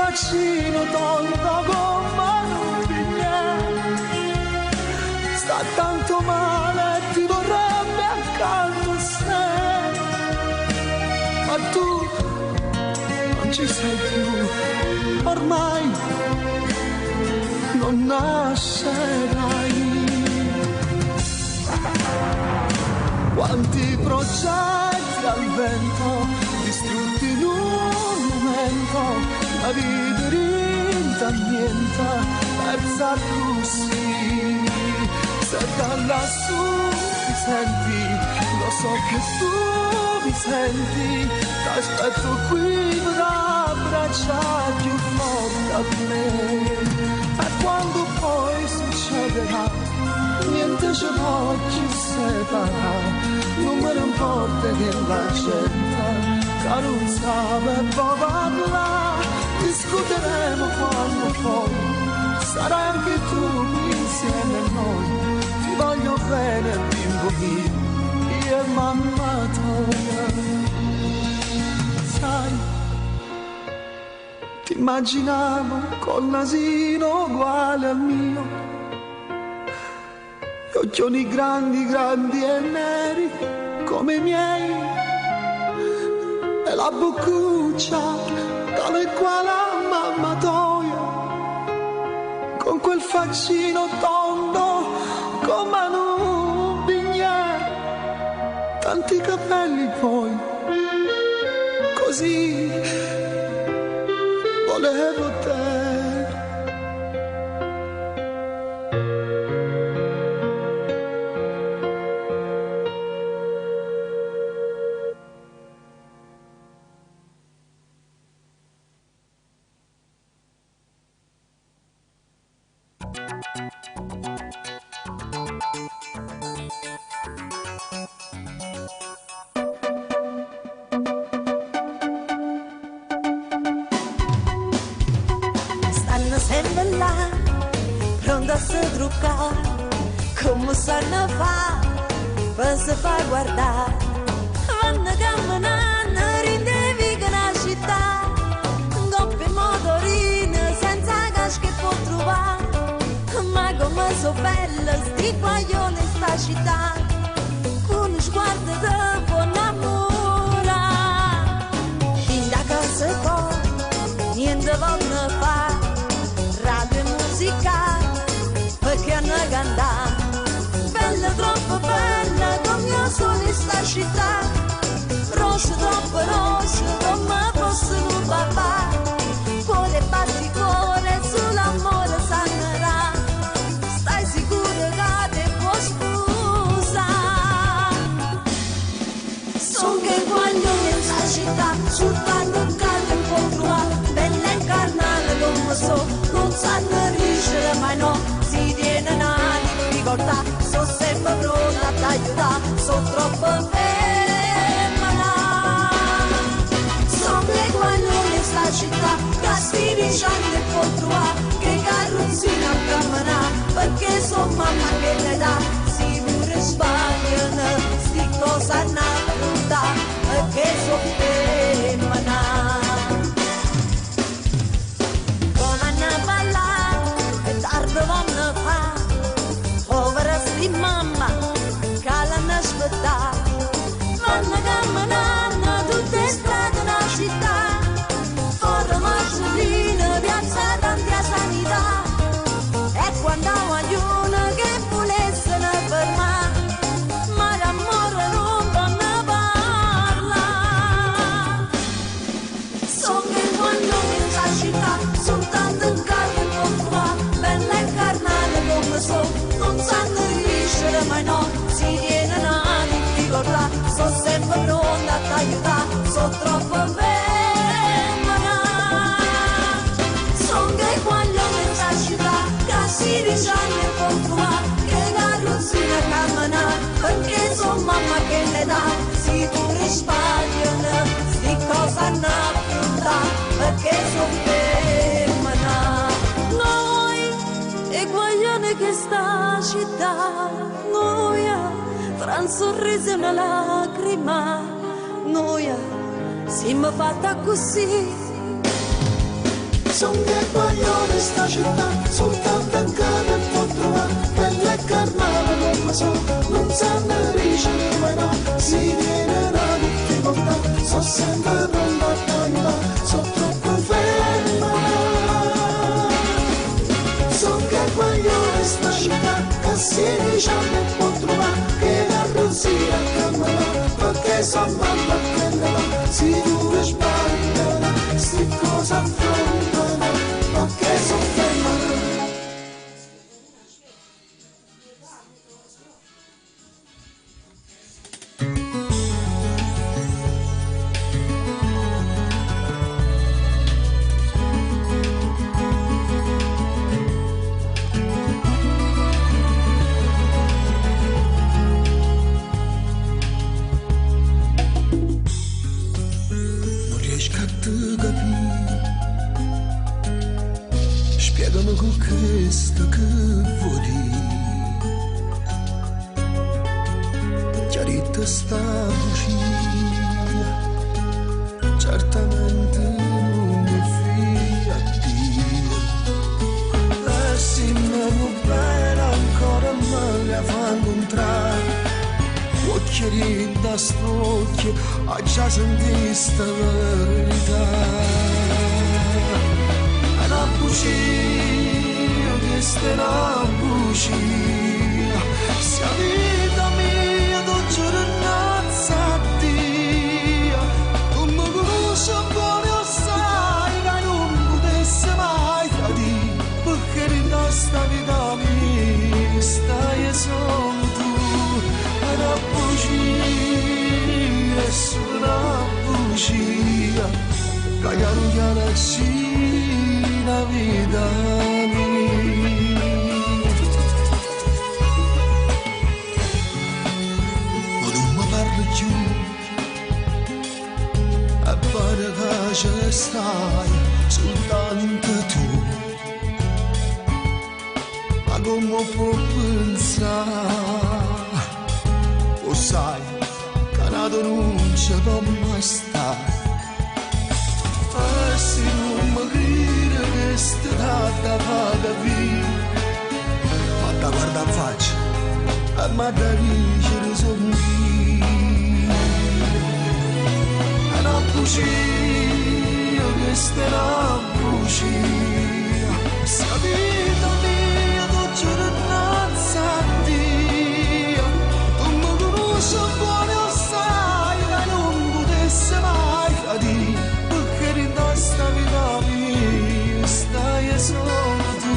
faccino tonto come un biglietto, sta tanto male e ti vorrebbe accanto a sé, ma tu non ci sei più, ormai non nascerai. Quanti progetti al vento, distrutti in un momento, la vita rinta niente, persa così. Se da lassù mi senti, lo so che tu mi senti, t'aspetto qui per abbracciare più forte a me. E quando poi succederà, niente ci può più separare, non me ne importa che la gente che non sa e può parlare, discuteremo quando poi sarai anche tu insieme a noi, ti voglio bene bimbo mio, io e mamma tua. Sai, ti immaginavo col nasino uguale al mio, occhioni grandi, grandi e neri come i miei, e la boccuccia tale quale a mamma toia, con quel faccino tondo come un bignè, tanti capelli poi, così volevo te. Stanno sempre là, pronto a si truccare, come sanno fa, per si far guardare. Vanno camminando, rindevi che una città, coppie motorine, senza gas che può trovare. Ma come so bella, sti guaglioni in sta città, con sguardo di buon amore. In da casa con, niente vanno fa, radio e musica, perché hanno cantato. Bella, troppo bella, come io sono in sta città, rosso, troppo rosso, come possono papà. Cuore batti cuore, sull'amore sannerà, stai sicuro che te può scusare. Son che guaglione in sta città, soltanto un caso un po' trovare, bella incarnata come so, non sanno riuscire mai no, si tiene una difficoltà, so sempre pronta ad aiutare, so troppo fermata. Son che guaglione in sta città, castighi anni e può trovare, che carrozzina a camminare, perché so mamma che le dà, si pure sbagliano, sti cosa hanno affrontato, perché so femmina. Come hanno ballato, e tardi vanno fa, povera sti mamma, che l'hanno aspettata, vanno camminando tutte strade della città, fuori Marcellino, piazza tanti a sanità, e quando vogliono che volessero fermare, ma l'amore non vanno parla. So che vogliono in sta città, soltanto in carne non qua, bella e carnale come so, non sanno riuscire mai no, si tiene una difficoltà, so sempre pronta ad aiutare, so troppo bella. Son che guaglione in sta città, che si risanno e può trovare, che carrozzina a camminare, perché so mamma che le dà, si pure sbagliano, sti cosa hanno affrontato, perché so femmina. Noi, e guaglione che sta città, noi, fra un sorriso e una lacrima, noi, siamo fatta così. Son che guaglione sta città, soltanto in casa può trovare, bella e carnale come so, non sanno ricevere mai no, si viene da difficoltà, so sempre pronto a tagliare, so troppo ferma. Son che guaglione sta città, che si dice non può trovare, che la rosia camminare, perché son mamma che ne va, si deve sbagliare, sti cosa affrontano, perché son ferma. Questo che vuoi dire, chiarito sta vicino, certamente non mi fia a Dio. E se mi bene ancora me la fa incontrare, occhieri da stocchi, ho già sentito sta verità. È una bugia, questa è una bugia, se la vita mia non giornazza a Dio, non mi conosce buone o sai che non potesse mai tradire, perché in questa vita mia stai solo tu, è una bugia, è solo una bugia, che piano ci la vita mia. Pare che ci stai soltanto tu, ma come può pensare, o sai che nato non ci può mai stare, e se non mi crede che sta data va da via, ma da guarda in faccia e ma da dice sono io. Bugia, questa è una bugia, se la vita mia non giornazza a Dio, non mi conosce buone o sai che non potesse mai tradire, perché in questa vita mia stai solo tu,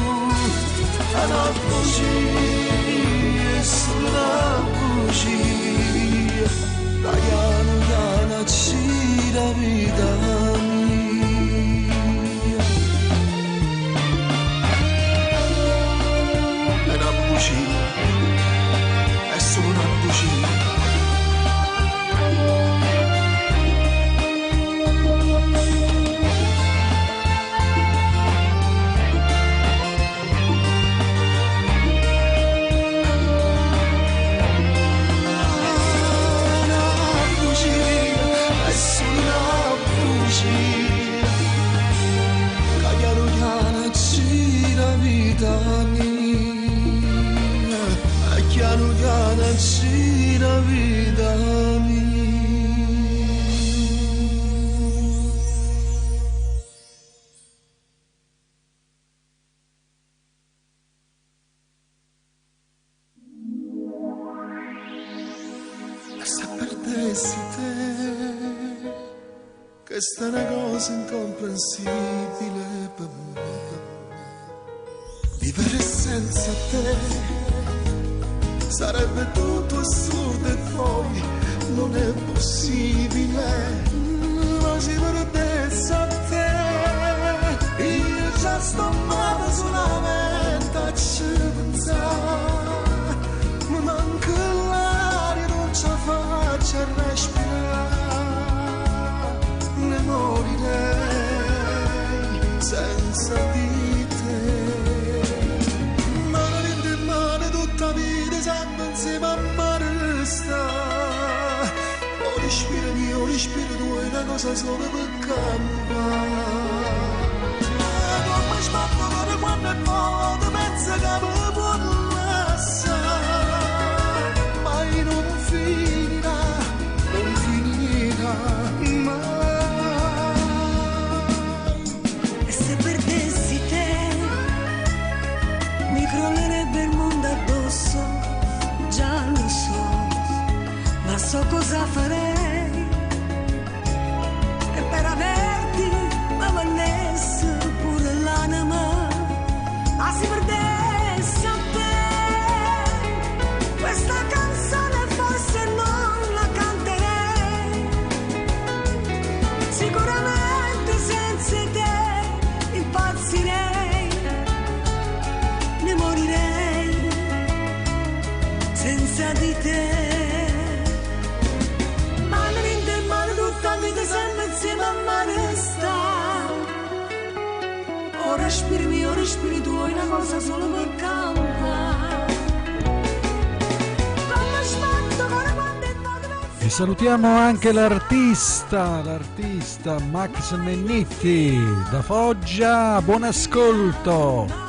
è una bugia, è solo una bugia, piano piano ci la vita mia. È una bugia, è solo una bugia. Piano piano ci la vita mia. E se perdessi te, questa è una cosa incomprensibile per me, vivere senza te sarebbe tutto assurdo e poi non è possibile, ma si perdesse a te, io già sto male solamente a ci pensare, mi manca l'aria, non ce la faccio a respirare, ne morirei senza di te, ma non rende male tutta vita sempre insieme a me resta, o respiro mio, respiro tuo, è una cosa sola per campare. mio respiri tu, è una cosa solo per campare. Come sbatto, quando è E salutiamo anche l'artista Max Mennitti da Foggia, buon ascolto.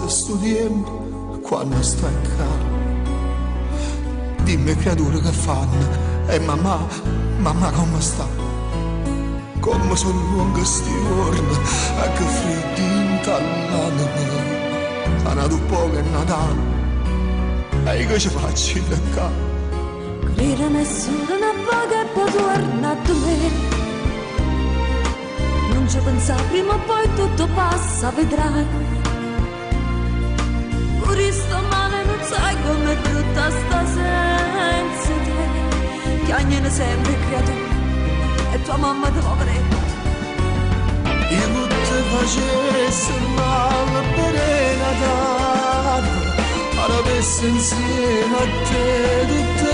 Sto tempo quando sta in casa, dimmi creature che fanno e mamma come sta, come sono lunghi sti giorni e che freddi intallano me, sarà un po' che è Natale e che ci faccio in casa. Crede nessuno non può che poi torna a me, non ci pensa prima o poi tutto passa, vedrai. Sto male non sai com'è brutta sta senza te, chiagnano sempre creatura e tua mamma te poveretta. Io non ti facessi male per Natale, avessi insieme a te tutte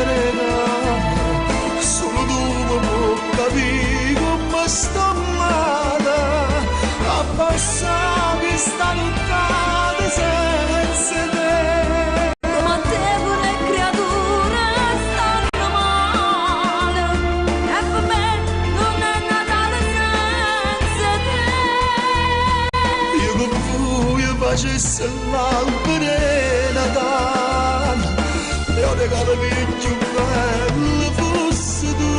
le regate, solo tu mi puoi capire come sto male, a passare sta nottata senza te. Come a te pure creature stanno male, e per me non è Natale senza te. Io con voi facessi l'albero Natale, e un regalo più bello fosse tu.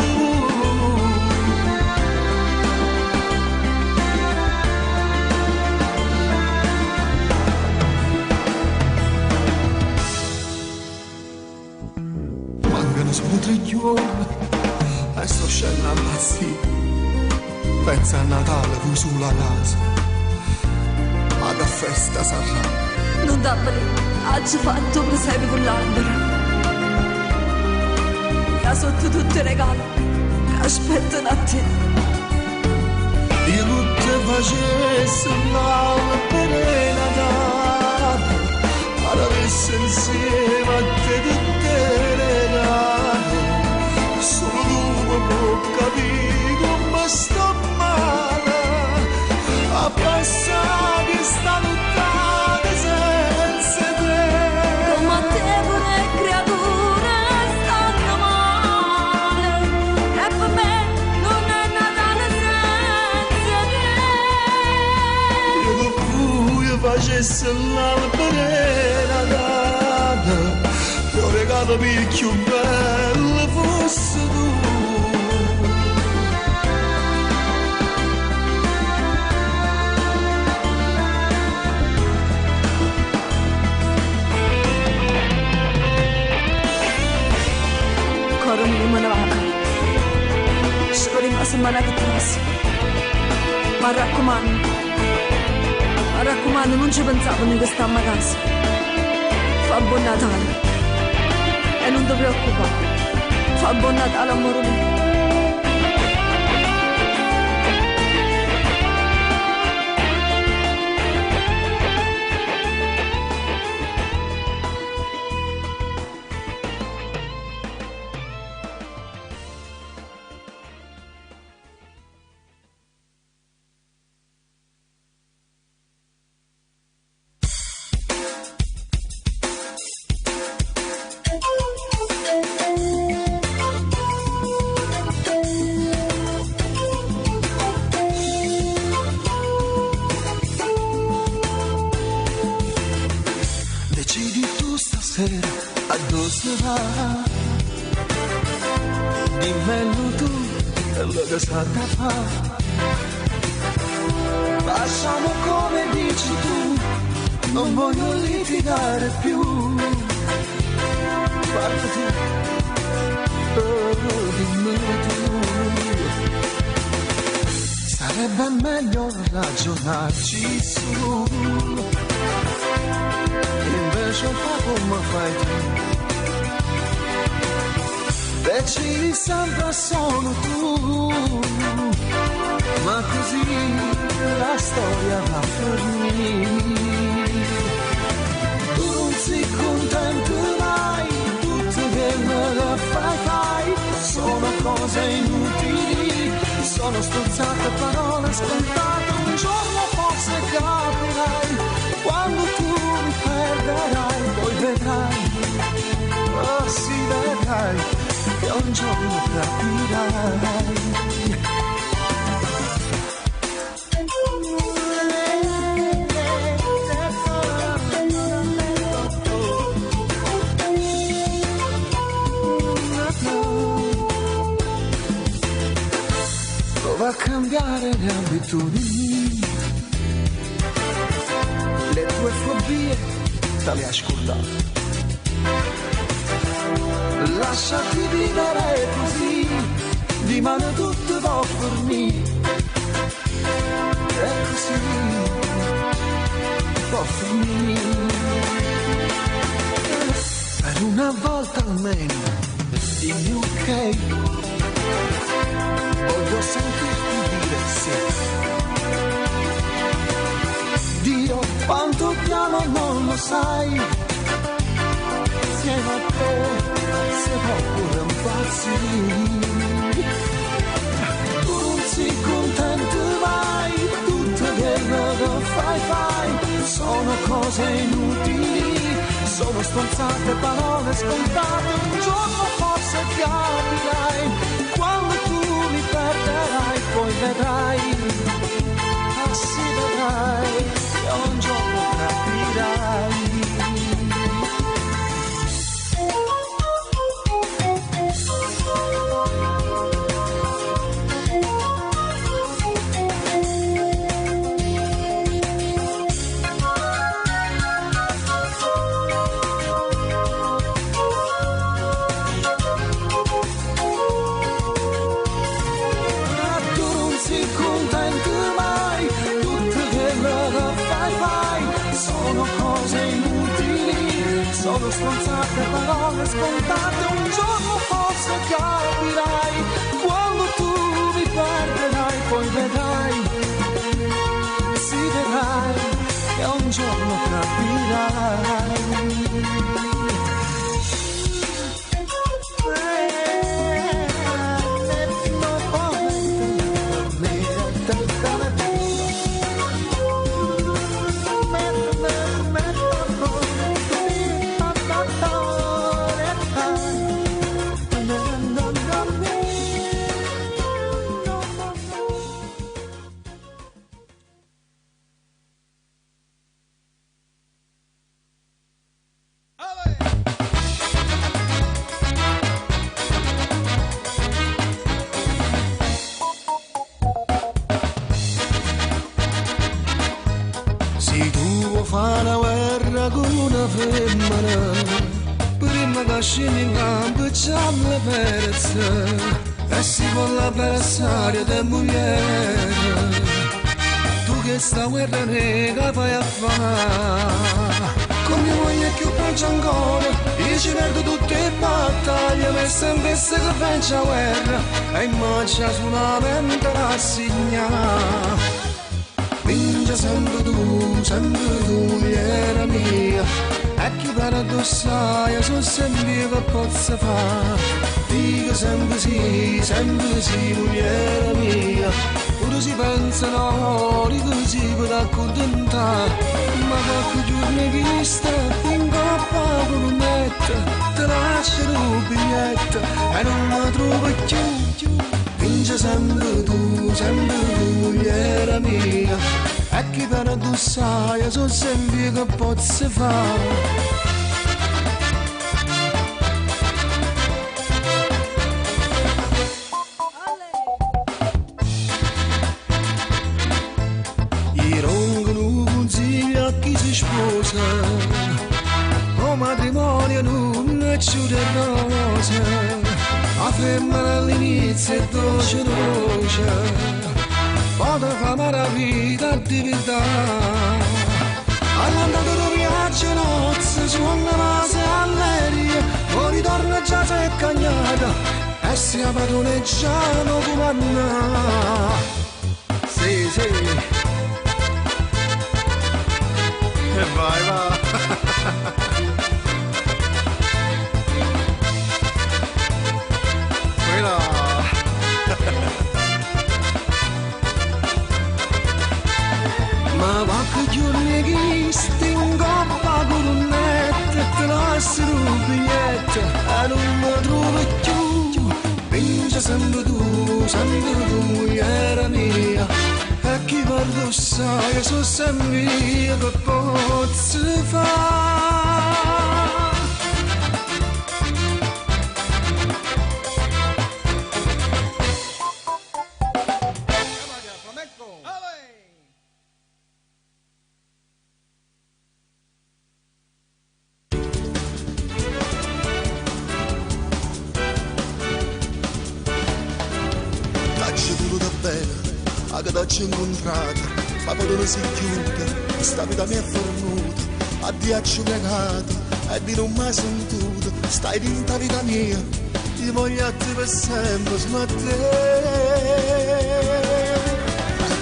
Sono 3 giorni e sto scendendo a impazzire. Pensa a Natale qui sulla casa, ma che festa sarà. Non dammeli, oggi fatto presepe con l'albero, là sotto tutti i regali che aspettano a te. Io non ti facessi l'albero Natale, avessi insieme a te tutte le rane, solo tu mi puoi capire come sto male, a passare sta nottata senza te. Come a te pure creature stanno male, e per me non è Natale senza te. Io con voi facessi l'albero Natale, un regalo più bello fosse tu. settimana che prossima. Ma raccomando, non ci pensavo che stiamo a casa. Fa buon Natale e non ti preoccupare. Fa buon Natale, amore mio. A dove va? Dimmelo tu, quello che sa da fare. Facciamo come dici tu, non voglio litigare più. Guarda tu, dimmelo tu. Sarebbe meglio ragionarci su. Invece fa come fai tu, decidi sempre solo tu, ma così la storia va a finire. Tu non sei contento mai, tutto quello che fai, sono cose inutili, sono stronzate parole scontate, un giorno forse capirai, quando tu mi perderai, poi vedrai, oh sì vedrai, che un giorno capirai. Prova a cambiare le abitudini, le tue fobie te le hai scordate. Lasciati vivere così, di mano tutto va a fornire. E così va a finire. Per una volta almeno, dimmi ok. Voglio sentirti dire sì. Dio quanto ti amo non lo sai. Insieme a te se va pure un impazzire. Tu non sei contento mai, tutto quello che fai sono cose inutili, sono stronzate parole scontate. Un giorno forse capirai, quando tu mi perderai, poi vedrai, ah sì vedrai, che un giorno capirai. Sono stronzate parole scontate, un giorno forse capirai, quando tu mi perderai, poi vedrai, sì vedrai, che un giorno capirai. Fa una guerra con una femmina, prima che scende in campo c'è la perezza. e si con l'avversario del mogliere. Tu che sta guerra nera fai a fare, con mia moglie più peggio ancora, io ci perdo tutte le battaglie, ma sempre se che vince la guerra, e immagina solamente la signare. Vince sempre tu, mogliera mia, e chi paradossai, sono sempre che posso fare. Dico sempre sì, mogliera mia, pure si pensa no, di così per accontentare, ma qualche giorno che sta in coppa con un netto, te lascio il biglietto e non mi trovo più. Vince sempre tu, mogliera mia, e chi paradossai, sono sempre che posso fare. O matrimonio non è più di rosa, la femmina all'inizio è dolce, poi fa maraviglia attività. All'andata del viaggio nozze, suona base all'aria, poi ritorna già sei cagnata, e si padroneggiano come Anna. Sì, sì. E vai, va. Quella. Ma va che giorni che stingo a con un netto, e te lascio un biglietto e non mi trovo più. Vince sempre tu, mogliera mia, e chi parlo sai, sono sempre io che posso fare. Ci incontrata, ma poi non si chiude, sta vita mi è fornuta, a diaccio piegato, e di non mai sentito, stai dinta vita mia, io voglio a te per sempre, sono a te.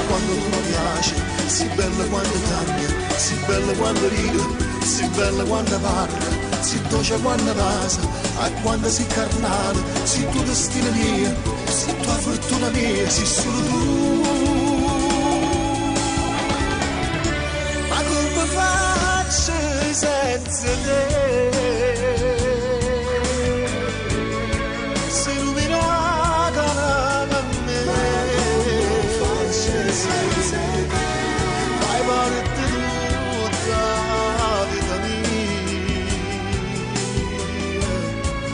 Quando tu mi piaci, si bella quando cambia, si bella quando ride, si bella quando parla, si dolce quando passa, e quando si carnale, si tu destino mia, si tua fortuna mia, si solo tu. Faccio senza te, se illuminata da me, faccio senza te, fai parte tutta la vita mia,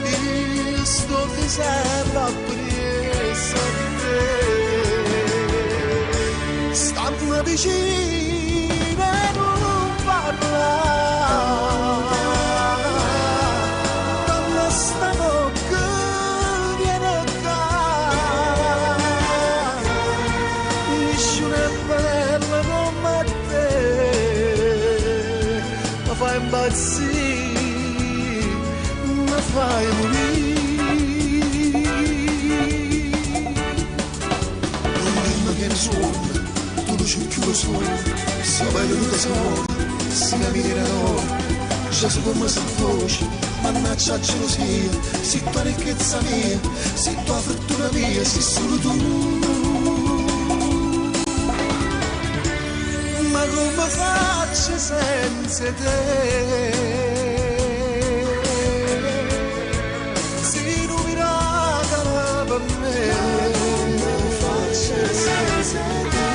io sto di sempre appresso a te, stammi vicino. Come sta bocca viene qua, nessuno è bella come te, mi fai impazzire, mi fai morire. Non dimmi che ne sono, tu lo cerchi lo sono, se bello lo sono. Si cammina d'oro, già su come si voce, mannaggia la gelosia, si tua ricchezza mia, si tua fortuna mia, si solo tu. Ma come faccio senza te? Si illuminata per me, come faccio senza te?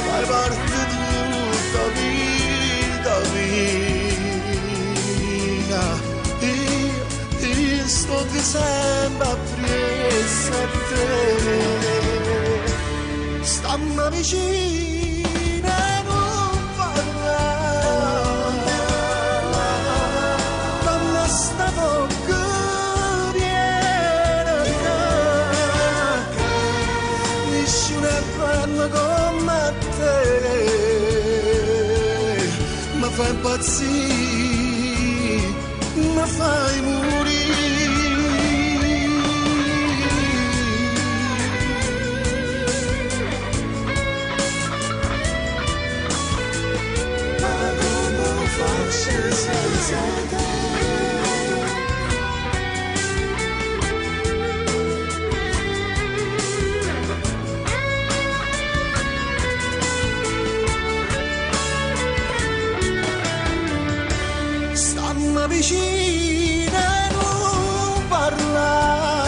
Fai parte tutta mia. Io sto di sempre appresso a te, stammi vicino e non parlare, dammi sta bocca piena impazzire, mi fai morire. Ma come faccio senza te? Vicina non parlare,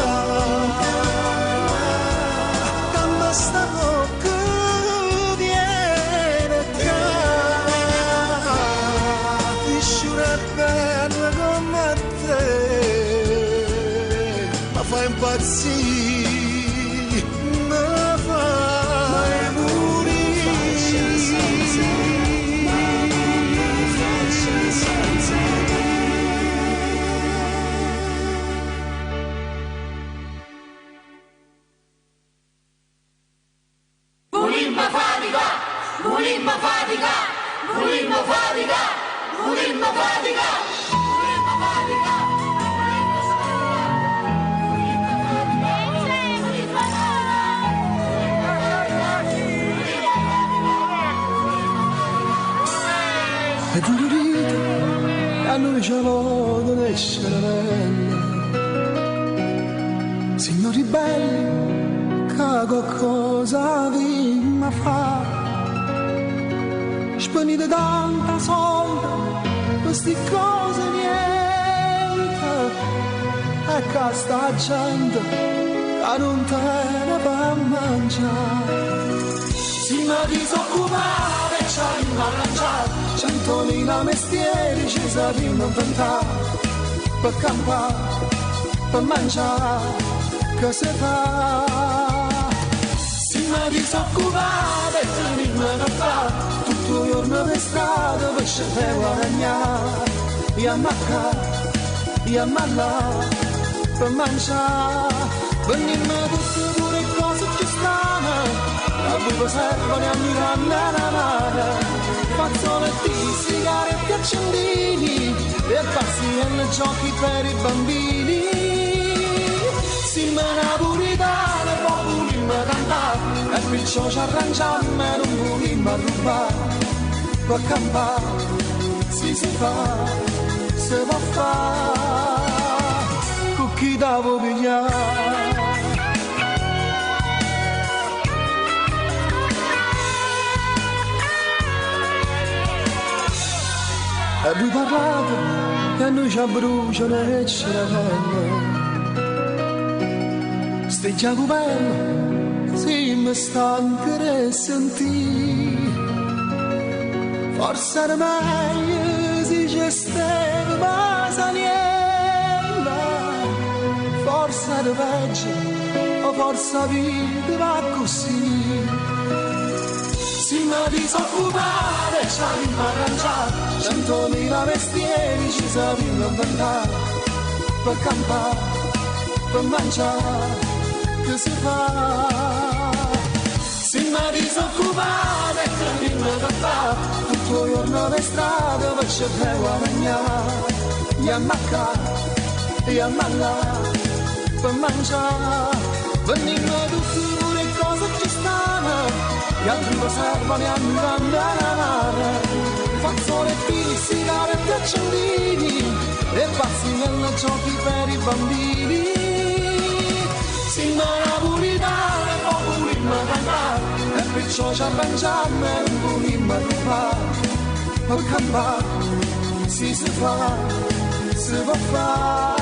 quando sta bocca viene ti sciura bella come te, ma fa impazzire, ma fai morire. E durite, a noi ci vogliono essere belle, signori belli, che qualcosa vi mi fa. Spendete tanta soldi, queste cose niente, e che sta gente che non te ne fa mangiare. Si mi disoccupate, ci hanno arrangiato 100.000 mestieri, ci saranno inventati per campare, per mangiare, che si fa. Si mi disoccupate, tenete da fare tutto il giorno per strada per scegliere guadagnare, e a maccare, e a mallare, per mangiare. Venimmo tutte pure cose che stanno, a voi servono e a mirare la mano, fazzoletti, sigarette, accendini e passi e giochi per i bambini. Si me ne puritane, poi volimmo cantare e perciò ci arrangiamo e non volimmo rubare. Per campare si fa, si può fare, con chi devo pigliare. E voi parlate e a noi ci bruciano e ci ravengono. Stai già bello, si mi stanca di sentire. Forse era meglio se ci stava Masaniella. Forse era peggio, o forse la vita va così. Si mi disoccupate, ci hanno arrangiato 100.000 mestieri, ci saranno inventati per campare, per mangiare, che si fa. Si mi disoccupate, tenete da fare tutto il giorno per strada per cercare guadagnare, e a maccare, e a mallare, per mangiare. Venimmo tutte pure cose che stanno, gli altri lo servono e a mirando la mano, fazzoletti, sigarette, accendini e passi nelle giochi per i bambini. Si me ne puritane, poi volimmo cantare e perciò ci arrangiamo e non volimmo rubare. Per campare si fa, si può fare.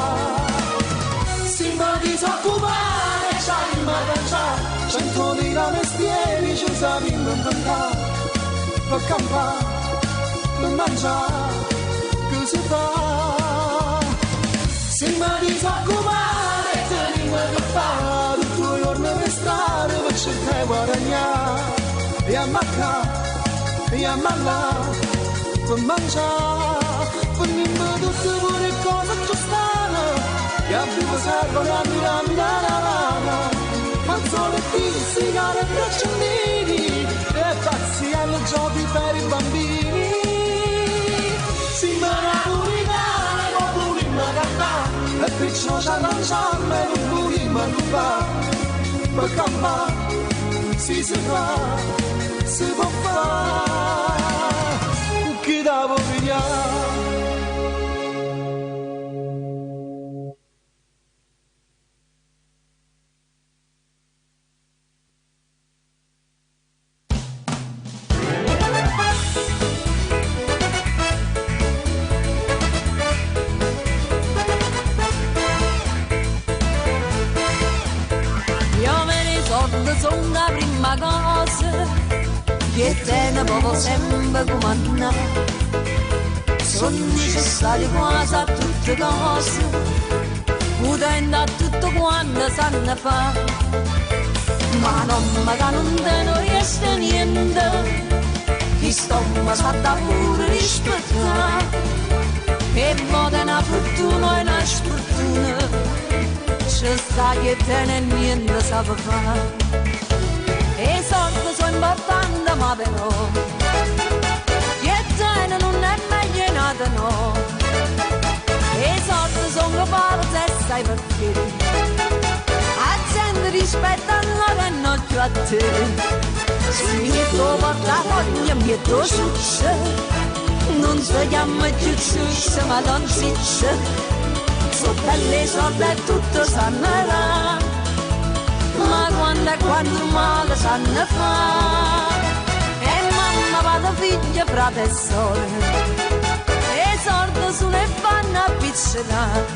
Si mi disoccupare, ci hanno arrangiato 100.000 mestieri, ci saranno inventati per campare, per mangiare, che si fa. Si mi disoccupare, tenete da fare tutto il giorno per strada per cercare guadagnare, e a maccare, e a mallare, per mangiare. Venimmo tutte pure cose che stanno, e a più servono a mirare la mano, fazzoletti, sigarette, accendini e pazzi alle giochi per i bambini. napoletana, non volimmo cantare, e perciò ci arrangiamo e non volimmo rubare, perché ma si fa, si può fare, con chi da vogliamo. Sono la prima cosa che tiene proprio sempre comandare. Sono necessarie quasi a tutte cose, potendo a tutto quanto sanno fare. Ma non non riesce niente, chi sto mi sa da pure rispettare. E poi una fortuna e una sfortuna, c'è sta che tiene niente sa fare. E i soldi sono importanti ma però che tiene non è meglio nato no. E i soldi sono forza e sai perché a gente rispettano e non più a te. Se mi metto portafoglio mi metto succe, non si chiama più succe ma non si c'è. Sono belle soldi e tutto sanno, ma quando male sanno fare. E mamma, vado, figlia, frate e sorelle, e sordo sulle fanno appiccicare.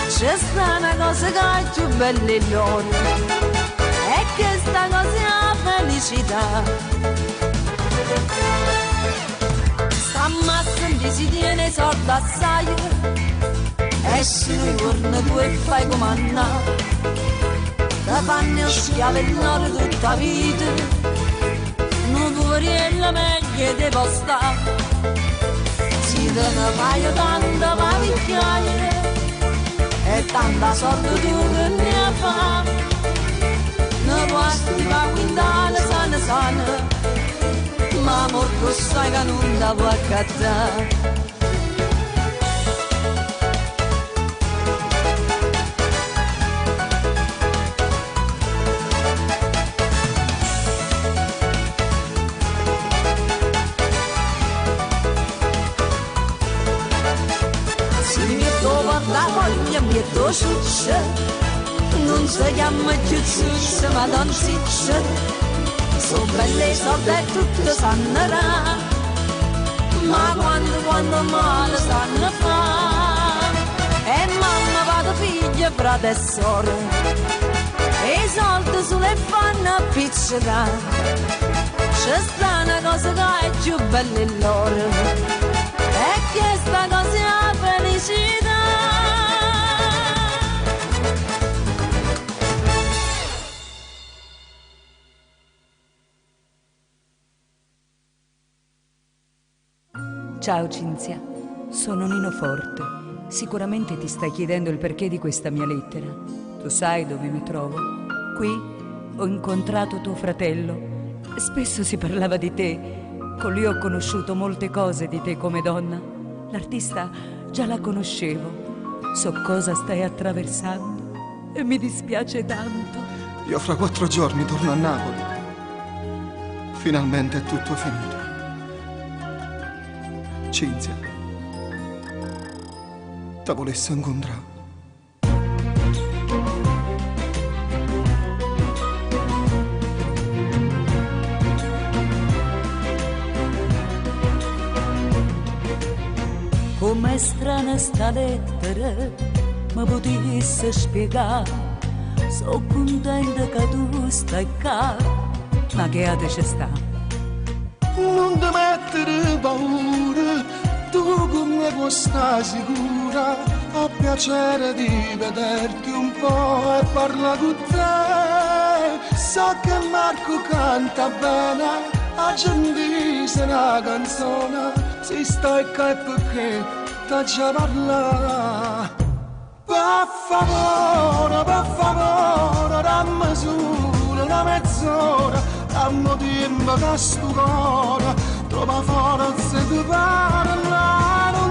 C'è sta una cosa che è più bella in loro, e che sta cosa è la felicità. Sta massa si tiene soldi assai, e se non torna tu e fai comandare. Da fanno schiavellare tutta la vita, non poveriella meglio devo stare. Si te ne fai tanta pavicchiaia, e tanta sorte tu che ne fa. Ne guasti pa quintale sana sana, ma morto sai che non da può accattare. La voglia mi è dolce, non si chiama più ciuccia ma non si c'è. Sono belle soldi e tutto sanno ra, ma quando male sanno fa. E mamma, vado, figlia, frate e sorelle, e i soldi sulle fanno appiccicare. C'è sta una cosa che è più bella in loro, e che sta cosa è la felicità. Ciao Cinzia, sono Nino Forte. Sicuramente ti stai chiedendo il perché di questa mia lettera. Tu sai dove mi trovo? Qui ho incontrato tuo fratello. Spesso si parlava di te. Con lui ho conosciuto molte cose di te come donna. L'artista già la conoscevo. So cosa stai attraversando e mi dispiace tanto. Io fra 4 giorni torno a Napoli. Finalmente è tutto finito. Cinzia, ti volessi incontrare. Com'è strana sta lettera, mi potessi spiegare. So contenta che tu stai qua, ma che altro ci sta? Non ti mettere paura, tu con me puoi stare sicura. Ho piacere di vederti un po' e parla con te. So che Marco canta bene, a gente se una canzone. Si stai qua è perché t'ha già parlato. Per favore, dammi solo una mezz'ora. Dammi tempo che sto cuore trova forza di parlare.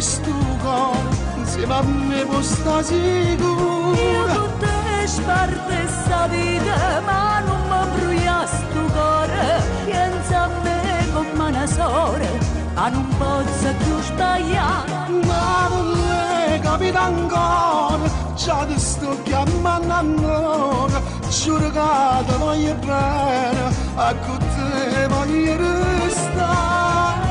sto cuore insieme a me può sta sicuro. Io tutte sparte sta vita, ma non mi brucia sto cuore. Pensa a me come una sorella, ma non posso più sbagliare. Ma non le capita ancora, già ti sto chiamando ancora. Giuro che ti voglio bene, a con te voglio restare.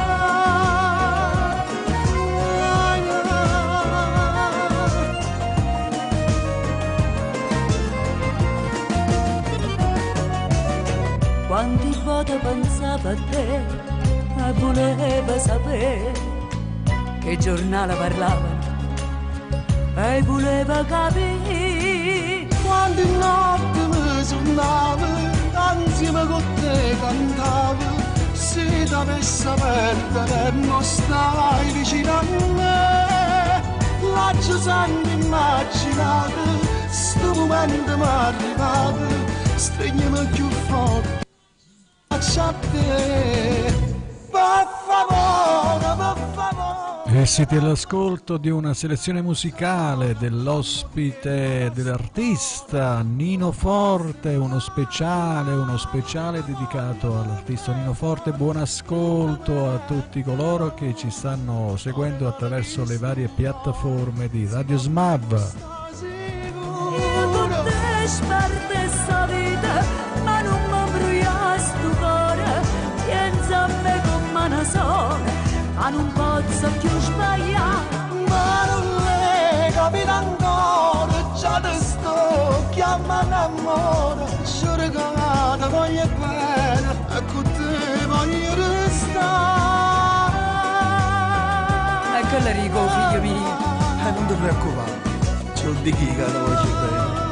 Quanti volte pensavo a te e volevo sapere che giornale parlavano e volevo capire. Quante notti mi suonavo, insieme con te cantavo. Se ti avessi perdere e non stai vicino a me, l'ho sempre immaginato, sto momento mi è arrivato. Stringiami più forte, faccia a te, per favore. E siete all'ascolto di una selezione musicale dell'ospite, dell'artista Nino Forte, uno speciale dedicato all'artista Nino Forte. Buon ascolto a tutti coloro che ci stanno seguendo attraverso le varie piattaforme di Radio Smab. Io tutte sparte sta vita, ma non mi brucia sto cuore. Pensa a me come una sola, ma non posso più sbagliare. Ma non le capita ancora, già ti sto chiamando amore. Giuro che ti voglio bene, e con te voglio restare. Ecco Enrico, figlio mio, non ti preoccupare, ce lo dico che ti voglio bene.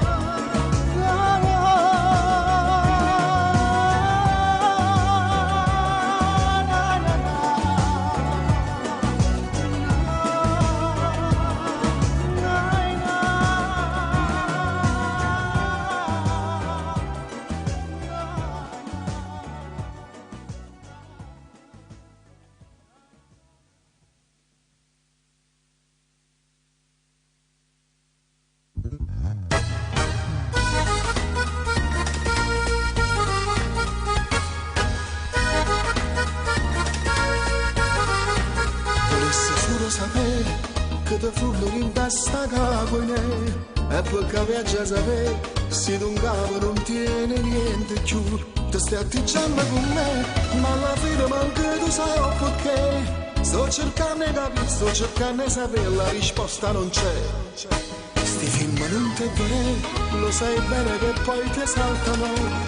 Che ti frullo in testa capo e perché viaggia a sapere se un capo non tiene niente più. Ti stai atteggiando con me, ma alla fine manco tu sai perché. Sto cercando di capire, sto cercando di sapere, la risposta non c'è. Sti film non ti vorrei, lo sai bene che poi ti esaltano.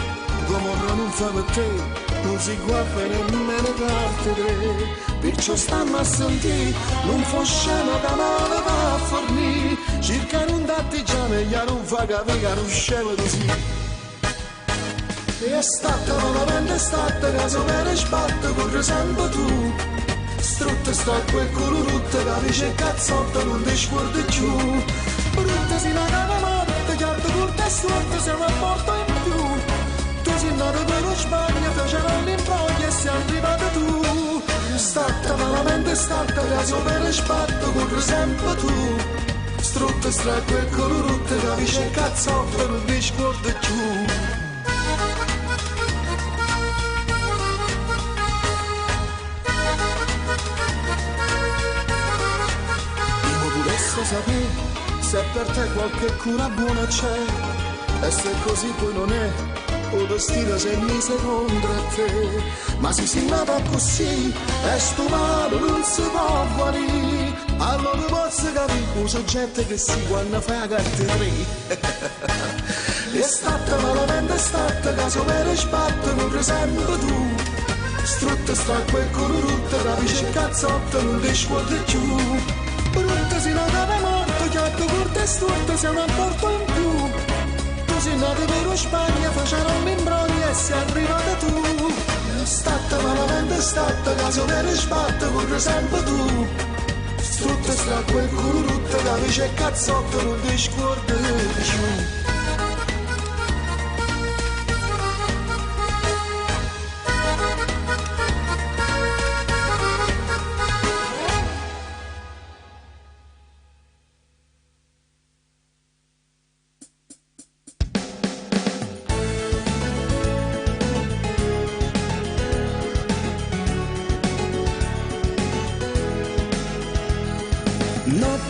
Gomorra non fa per te, non si guarda nemmeno parte te. Perciò stanno a sentire, non fa scena da male va a fornire. Cercano un dattigiano e gli non fa capire che non scema così. E è stata malamente, è stata caso per sbatto, corre sempre tu. Strutta sta quel culo rotto, capisce il cazzotto, non ti scordi più. Brutta si la cava morta, chiarta corta e storta, siamo a porta in più. Tu sei nato per lo Spagna, facevano l'impogno e sei arrivato tu. È stata malamente, è stata caso per sbatto, corre sempre tu. Strutta sta quel culo rotto, capisce il cazzotto, non ti scordi più. Sapere se per te qualche cura buona c'è e se così poi non è o destino se mi sei contro te. Ma se si nata così e sto male non si può guarire, allora posso capire un soggetto che si quando fa la carta 3. È stata malamente, è stata caso per sbatto, corre sempre tu. Strutta sta quel culo rotto, capisce il cazzotto, non ti scordi più. Brutta si nota da morto, chiatto corto e storto, siamo a porto in più. Tu sei nato per lo Spagna, facevano l'imbroglio e sei arrivata tu. È stata malamente, è stata caso per sbatto, corre sempre tu. Strutta sta quel culo rotto, capisce il cazzotto, non ti scordi più.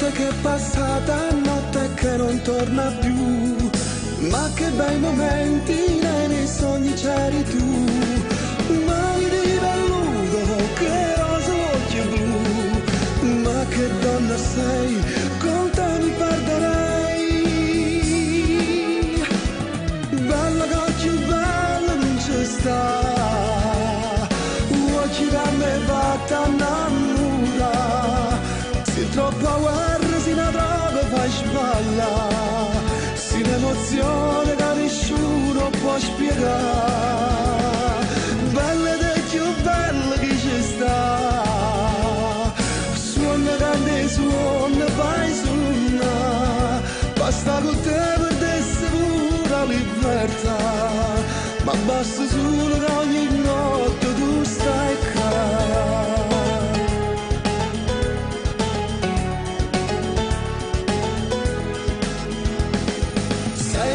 notte che è passata, notte che non torna più, ma che bei momenti nei miei sogni c'eri tu, mani di velluto, che rosa occhi blu, ma che donna sei, con te mi perderei, bella che più bella non c'è sta, occhi da me fatta innamorare, se troppa guerra si ne droga fai sballa, si un'emozione che nessuno può spiegare, bella ed più bella che ci sta, suona grande suona fai suona, basta con te per essere pura libertà, ma basta solo che ogni notte tu stai qua.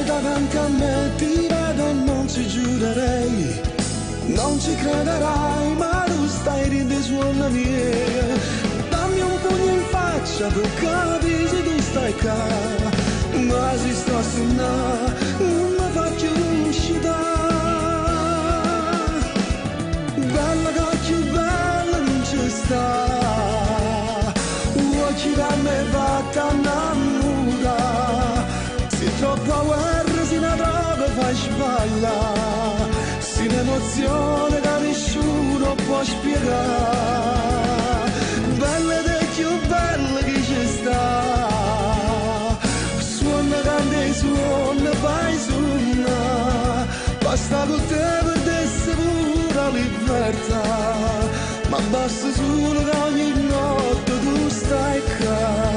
Davanti a me ti vedo e non ci giurerei, non ci crederai, ma tu stai ridendo suona mia, dammi un pugno in faccia per capire se tu stai qua, ma se sto a suonare non mi faccio uscita, bella che più bella non ci sta, occhi da me fatta innamorare, se troppa guerra si ne droga fai sballa, si un'emozione che nessuno può spiegare, bella ed più bella che ci sta, suona grande suona fai suona, basta con te per essere pura libertà, ma basta solo che ogni notte tu stai qua.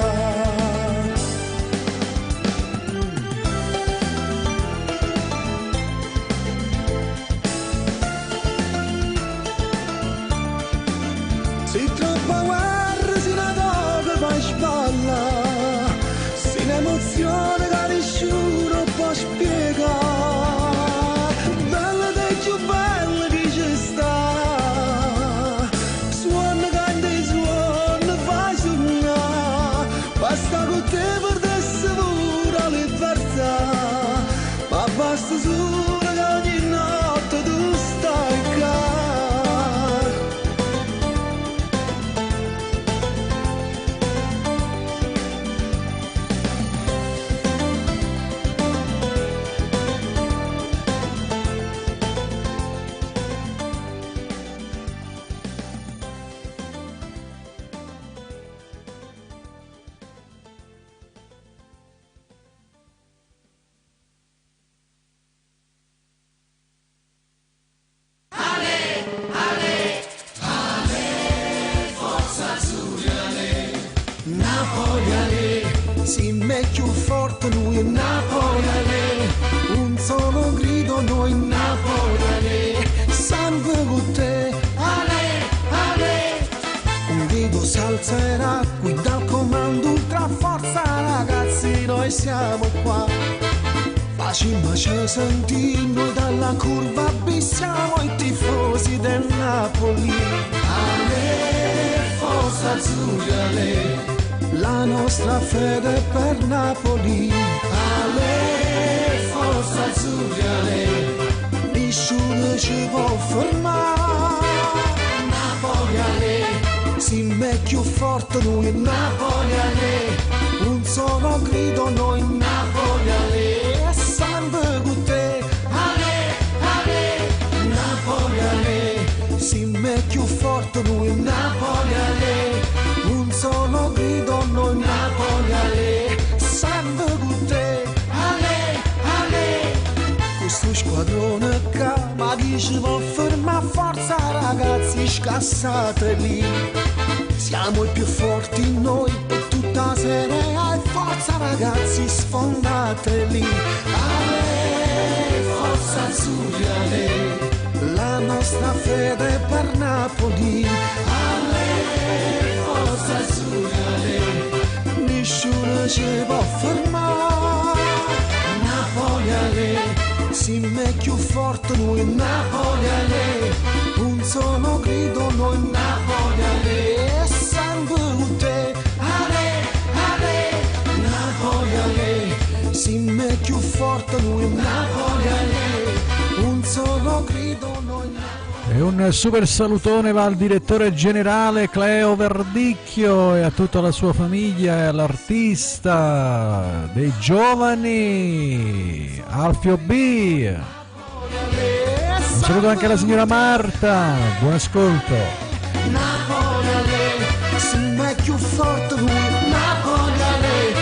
Se troppa guerra si ne droga fai sballa, se un'emozione che nessuno può spiegare, bella ed più bella che ci sta, suona grande suona fai suonare, basta con te per essere pura libertà, ma basta solo che ogni notte tu stai qua. Si me più forte noi Napoli, un solo grido noi Napoli, sangue con te, ale, ale, un grido s'alzerà, qui dal comando ultra forza ragazzi noi siamo qua, facciamo ci sentire noi dalla curva abissiamo i tifosi del Napoli, ale, forza azzurra, la nostra fede per Napoli, ale, forza azzurra, nessuno ci può fermare, Napoli, ale, si me più forte noi Napoli, ale, un solo grido noi Napoli, ale, sangue con te, ale, ale, Napoli, ale, si me più forte noi Napoli, ale, un solo grido noi Napoli, ale, sangue con te, ale, ale, questo squadrone che ma dice va ferma forza ragazzi scassate lì, siamo i più forti noi e tutta Serie A e forza ragazzi sfondate lì, ale, forza azzurra, ale, la nostra fede per Napoli, ale, forza azzurra, nessuno ci può fermare, Napoli, ale, si me più forte noi Napoli, ale, un solo grido noi Napoli, ale, sangue con te, ale, ale, noi Napoli Ale, un solo grido noi Napoli. E un super salutone va al direttore generale Cleo Verdicchio e a tutta la sua famiglia e all'artista dei giovani Alfio B. Un saluto anche alla signora Marta, buon ascolto. Napoli Ale, se più forte lui Napoli Ale,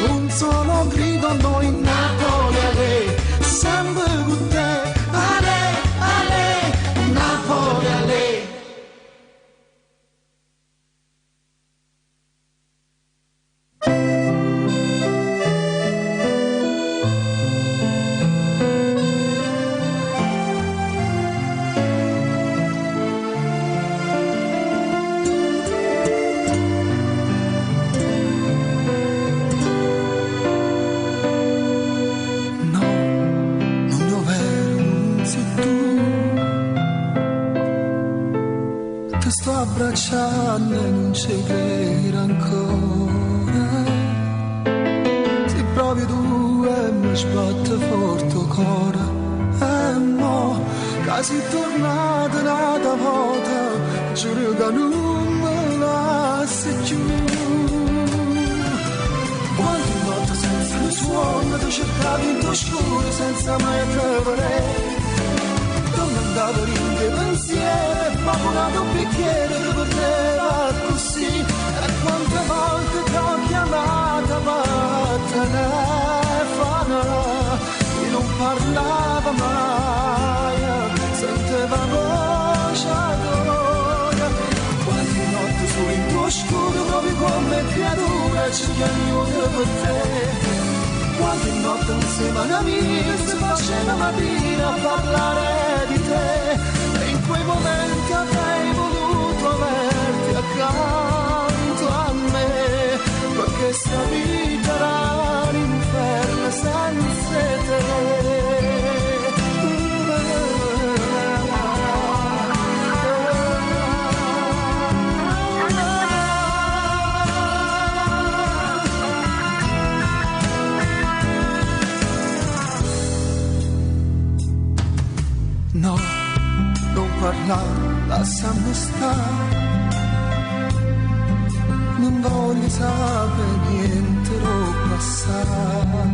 un solo grido noi Napoli Ale, sempre con te Ale, Ale, Napoli Ale. Abbracciando e non ci credo ancora, se proprio tu mi sbatte forte il cuore, e mo quasi tornata un'altra volta, giuro che non me lasci più. Quante volte senza il suono ti cercavi in tuo scuro senza mai trovare, andavo in che pensiero, ma volato un bicchiere che poteva così, e quante volte ti ho chiamata per telefono, e non parlava mai, sentiva voce d'ora, quante notti solo in tuo scuro, proprio come creatura, ci chiamo per te. Quante notte insieme ad amici si faceva mattina a parlare di te, e in quei momenti avrei voluto averti accanto a me, perché sta vita era l'inferno senza te. No, non parlare, lasciamo stare, non voglio sapere niente l'ho passata,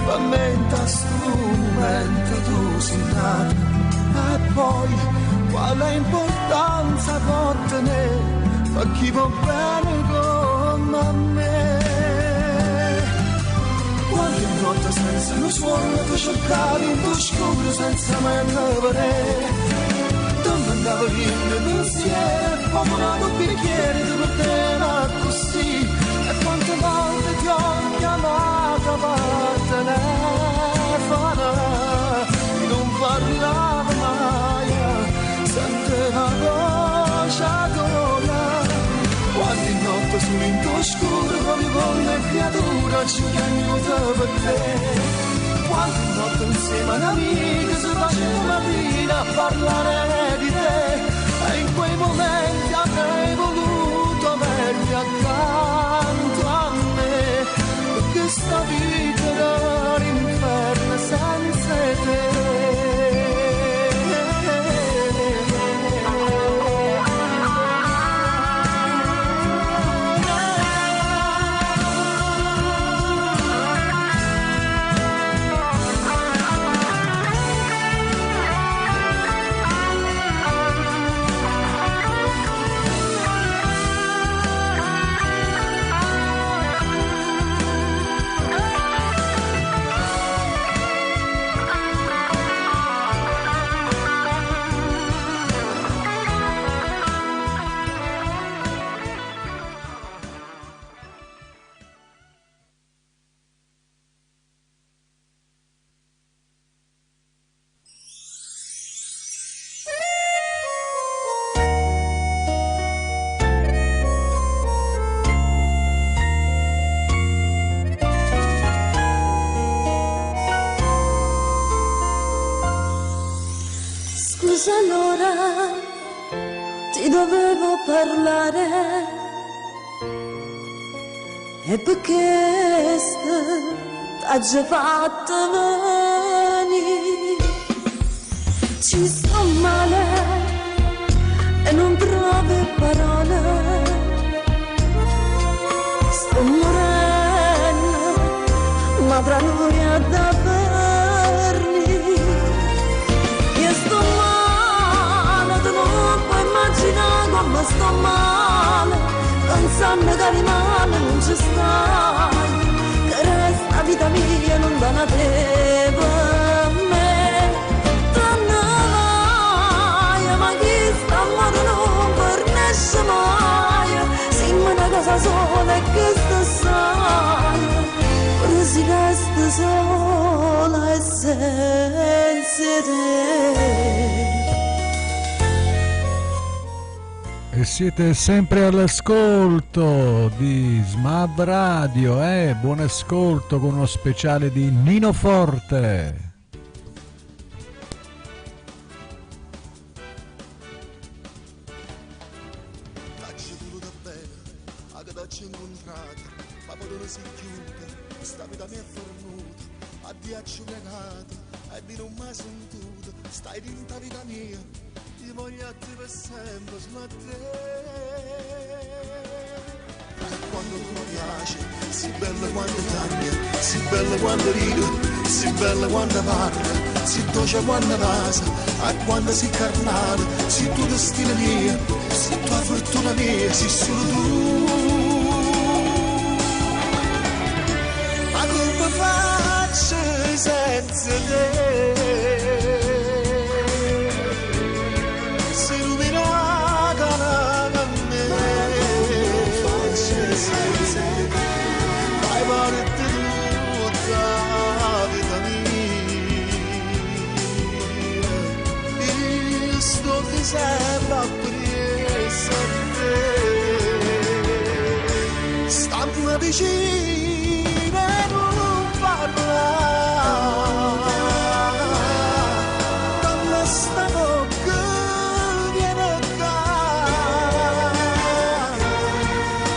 ma mentre sto momento tu sei nata, e poi quale importanza può tenere per chi va bene come me? Quante notte senza lo suono tu cercavi in tuo scuro senza mai andare, dove andavo in pensiero, ho volato un bicchiere di poteva così, e quante volte ti ho chiamata per telefono, e non parlava mai, sentiva voce d'ora. Quante notti solo in tuo scuro, proprio come creatura, ci chiamo per te. Quante notti insieme ad amiche si faceva mattina a parlare di te, e in quei momenti avrei voluto averti accanto a me, perché sta vita era l'inferno senza te. Scusa allora, ti dovevo parlare, e perché sta già fatto venire. Ci sto male e non trovo parole, sto morendo, ma tra noi è da perni. Io sto male, tu non puoi immaginare come sto male, pensando che rimane non ci stai, che resta vita mia non da una te per me. Tranne vai, ma chi sta amore non fornisce mai, siamo una cosa sola e che sta sai, ora si resta sola e senza te. E siete sempre all'ascolto di Smab Radio, buon ascolto con uno speciale di Nino Forte. T'acci voluto bene, anche t'acci incontrato, ma poi non si chiude, questa vita mi è fornuta, addio acci pregato, e di non mai sentito, stai dentro la vita mia. Io voglio a te per sempre, sono a te. Quando tu mi piaci, si bella quando cambia, si bella quando ride, si bella quando parla, si dolce quando passa, e quando si carnale, si tu destino mia, si tua fortuna mia, si solo tu. Ma come faccio senza te? Sempre appresso a te, stammi vicino e non parlare, dammi sta bocca viene qua,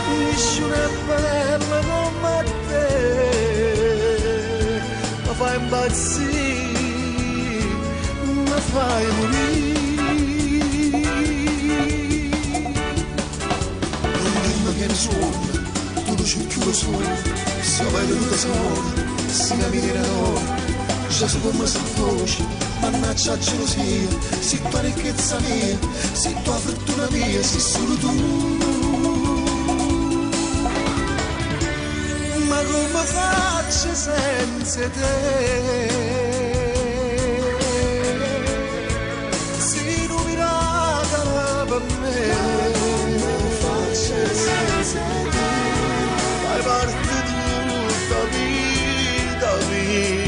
nessuno è bello come te, mi fai impazzire, mi fai morire. Tu lo cerchi solo, si aveva tutta sola, si cammina d'oro, già so come si fosse, mannaggia la gelosia, si tua ricchezza mia, si tua fortuna mia, si solo tu. Ma come faccio senza te? Si non mi ragala per me. Fai parte di tutta vita mia,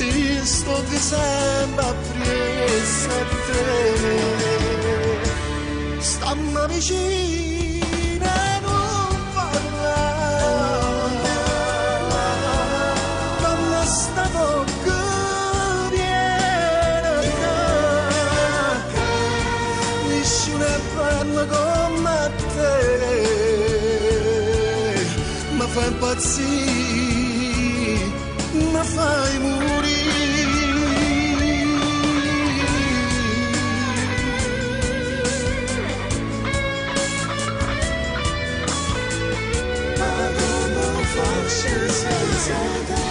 io sto che sempre appresso a te, stammi vicino e non parlare, dammi sta bocca viene qua, nessuno è bello come te, mi fai impazzire, mi fai morire. Ma come faccio senza te?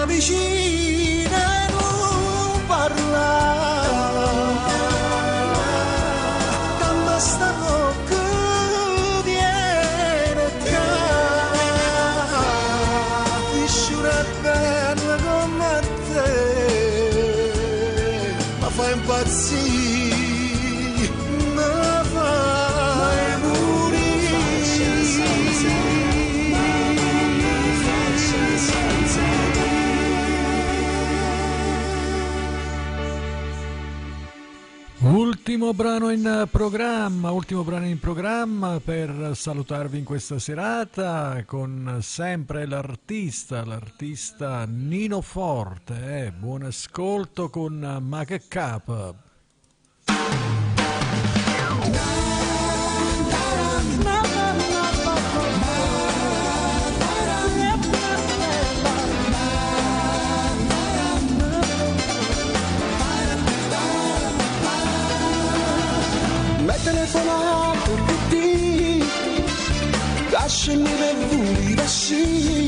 Vicino e non parlare, dammi sta bocca viene qua, nessuno è bello come te, ma fai impazzire, ma fai morire. Ultimo brano in programma per salutarvi in questa serata con sempre l'artista Nino Forte. Buon ascolto con Ma che Cap. Telefonato tutti, lasciami per voi lasci,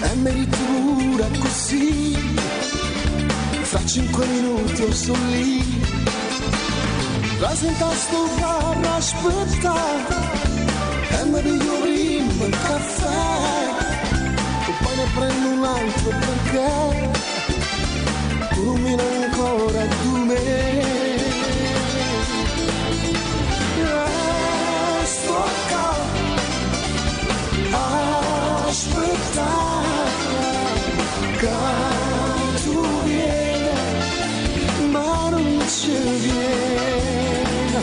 e merito pure così, fra 5 minuti io sono lì, la sento sto carro aspettare, e mi piglio prima il caffè, e poi ne prendo un altro perché, tu non mi dai ancora tu me. Aspettare che tu vieni, ma non ci vieni.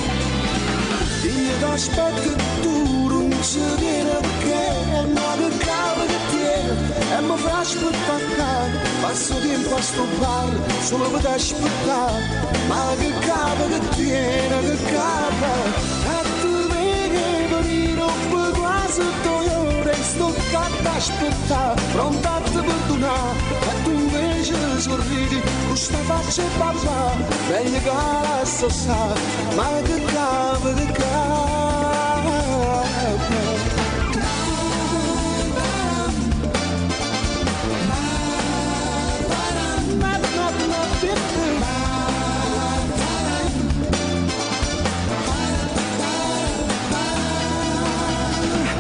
Io ti aspetto e tu non ci vieni perché ma che capo che tieni e mi fa aspettare. Passo tempo a sto bar solo per aspettare, ma che capo che tieni, che capo. E tu vedi per il rompo quasi sto capo aspettare, pronta a te perdonare, e tu invece sorridi, con sta faccia e papà, meglio che la so sa, ma che capo, che capo.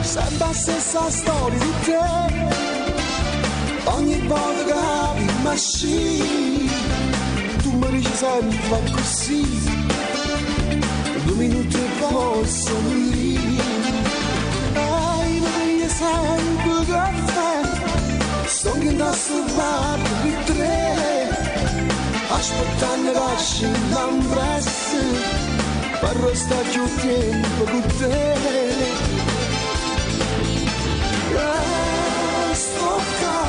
Sempre la stessa storia di te, ogni volta che apri ma sì, tu mi dici sempre così, 2 minuti e poi sono lì, mi pigli sempre caffè, sto che da sto bar di 3, aspettando che esci l'ambresse, per restare più tempo con te. Sto qua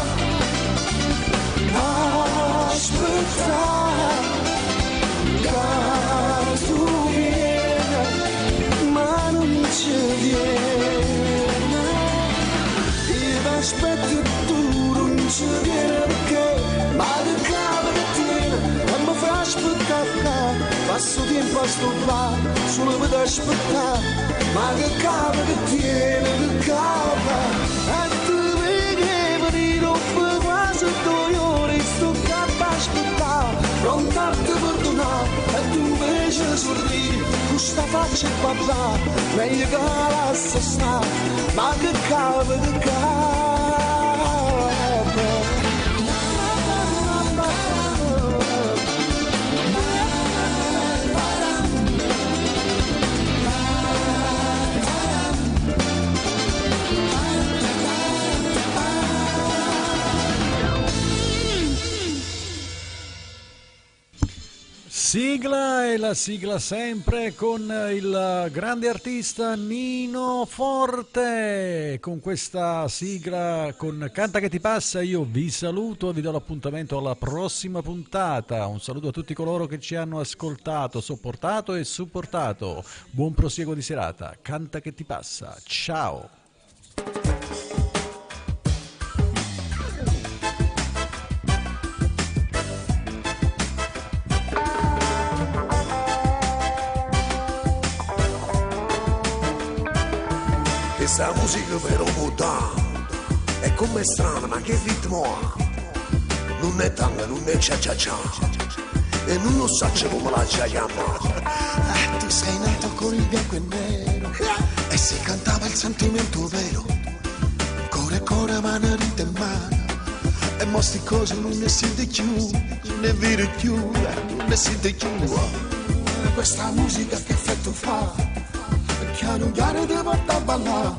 aspettare che tu vieni, ma non ci vieni. Io ti aspetto e tu non ci vieni perché ma che capo che tieni e mi fa aspettare. Passo tempo a sto bar solo per aspettare, ma che capo che tieni, che capo. E tu vedi per il rompo quasi 2 ore sto capo a aspettare, pronta a te perdonare, e tu invece sorridi, con sta faccia e papà, meglio che la so stare, ma che capo, che capo. Sigla e la sigla sempre con il grande artista Nino Forte. Con questa sigla, con Canta che ti passa, io vi saluto e vi do l'appuntamento alla prossima puntata. Un saluto a tutti coloro che ci hanno ascoltato, sopportato e supportato. Buon proseguo di serata. Canta che ti passa. Ciao. Questa musica però muta, è come strana, ma che ritmo ha? Non è tango, non è cia cia cia, e non lo so come la cia chiama. Tu sei nato con il bianco e nero, e si cantava il sentimento vero, core core, mano rita e mano, e mostri cose non ne siete più, non è vero più, non ne siete più. Questa musica che effetto fa? Piano piano ti porta a ballare,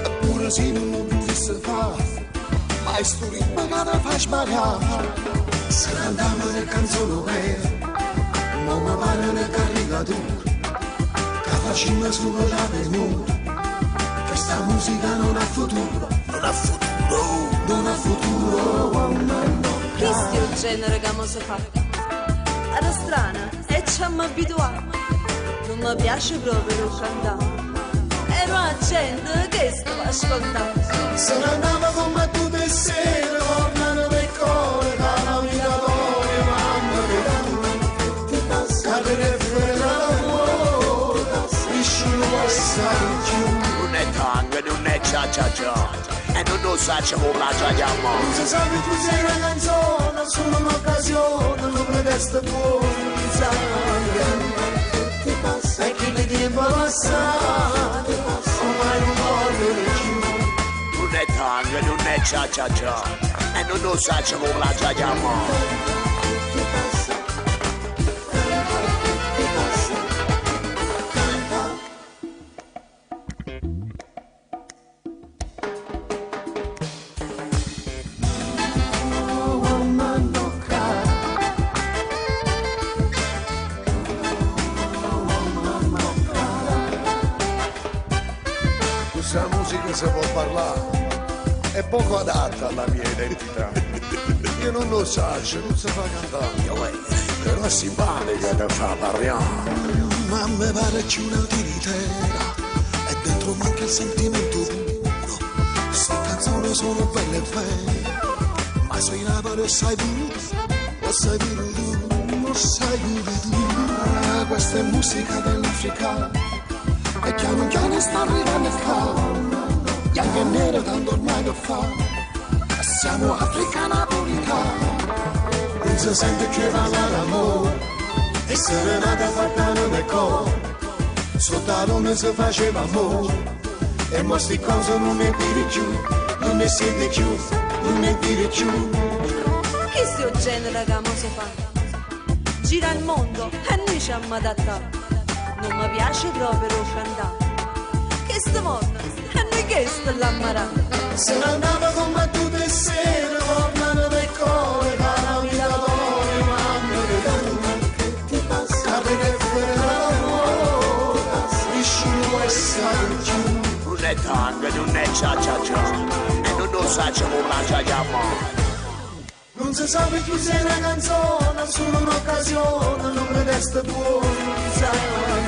eppure se non lo potesse fare, ma è sto ritmo che ti fa sbagliare. Se cantiamo le canzoni vere, non mi natura, che facciamo solo la venuta. Questa musica non ha futuro, non ha futuro, non ha futuro, mamma no. Che sto genere che mo si fa? Era strana e ci siamo abituati. Non mi piace proprio cantare. Ero a gente che stava ascoltando. Se ne andava come tu te sera, tornano le core, la vita d'ore, mamma che ti passa, cadere fuori dall'amore, vicino assai più. Non è tango, non è cia cia cia, e non lo facciamo la giagliamo. Non si sa che tu sei una canzone, solo un'occasione, non pretesto fuori, sai, ti passa, e chi mi tempo passato, ormai non voglio più. Non è tango, non è cia cia cia, e non lo facciamo la giagliamo. Questa musica si può parlare, è poco adatta alla mia identità. Io non lo so, non si fa cantare, ma mi pare più una tiritera e dentro manca il sentimento puro. Queste canzoni sono belle e vere, ma sei Napoli e sai pure, lo sai pure tu, lo sai pure tu. Questa è musica dell'Africa e piano piano sta arrivando il caldo, bianco e nero tanto ormai lo fa, siamo Africa napolitana, non si sente più parlare d'amore, e serenata fatta nel cuore, sotto la luna si faceva amore, e mo sti cose non ne dire più, non ne siete più, non ne dire più. Che sto genere che mo si fa? Gira il mondo e noi ci siamo adattati. Non mi piace proprio cantare. Che sto mondo e noi che sto l'ammarando. Se ne andava con battute sere, tornano del cuore, la vita d'ore, mamma che ti passa, capire fuori dall'amore, vicino e sai più. Non è tango, non è cia cia cia, e non lo facciamo la giagliamo. Non si sa più sei una canzone, solo un'occasione, non pretesto fuori, sai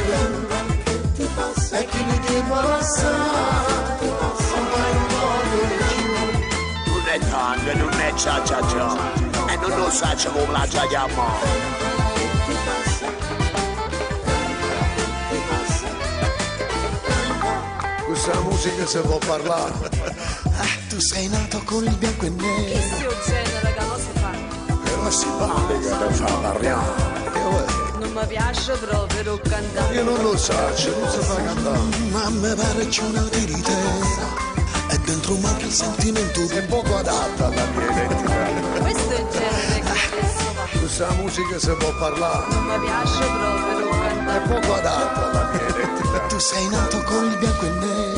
che ti passa, e chi mi tempo passato, ormai non voglio più. Non è tango, non è cia cia cia, e non lo facciamo la giagliamo. Ti passa, ti passa. Questa musica si può parlare. Tu sei nato con il bianco e Che nero, sto genere che mo si fa? Però è simpatica da fa parlare. Non mi piace proprio cantare. io non lo so, non si fa cantare. Ma mi pare più una tiritera, e dentro manca il sentimento, è poco adatta alla mia identità. Questo è il genere che spesso fa. Questa musica si può parlare, Non mi piace proprio è cantare. poco adatta alla mia identità. Tu sei nato con il bianco e nero,